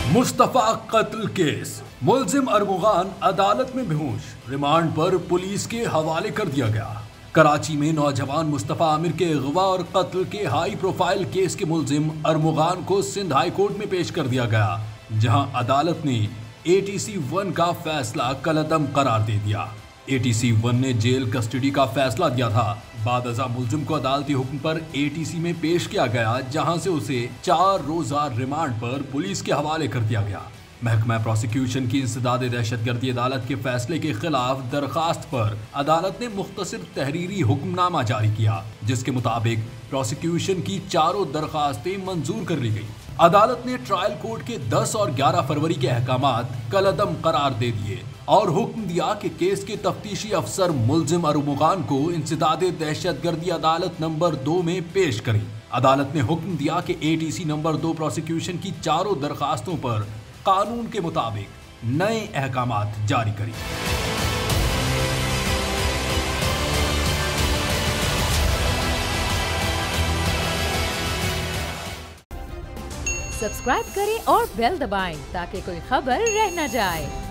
मुस्तफा कत्ल केस, मुलजिम अरमुगान अदालत में बेहोश, रिमांड पर पुलिस के हवाले कर दिया गया। कराची में नौजवान मुस्तफा आमिर के अगवा और कत्ल के हाई प्रोफाइल केस के मुलजिम अरमुगान को सिंध हाई कोर्ट में पेश कर दिया गया, जहां अदालत ने ATC 1 का फैसला कलअदम करार दे दिया। ATC 1 ने जेल कस्टडी का फैसला दिया था। बाद अज़ा मुलजिम को अदालती हुक्म पर ATC में पेश किया गया, जहां से उसे 4 रोजा रिमांड पर पुलिस के हवाले कर दिया गया। महकमा प्रोसिक्यूशन की इंसदाद दहशतगर्दी अदालत के फैसले के खिलाफ दरखास्त पर अदालत ने मुख्तसर तहरीरी हुक्मनामा जारी किया, जिसके मुताबिक प्रोसिक्यूशन की चारों दरखास्तें मंजूर कर ली गई। अदालत ने ट्रायल कोर्ट के 10 और 11 फरवरी के अहकामात कलअदम करार दे दिए और हुक्म दिया कि केस के तफ्तीशी अफसर मुलजिम अरमुगान को इंसदाद दहशतगर्दी अदालत नंबर 2 में पेश करें। अदालत ने हुक्म दिया कि ATC नंबर 2 प्रोसिक्यूशन की चारों दरखास्तों पर कानून के मुताबिक नए अहकामात जारी करें। सब्सक्राइब करें और बेल दबाएं ताकि कोई खबर रह न जाए।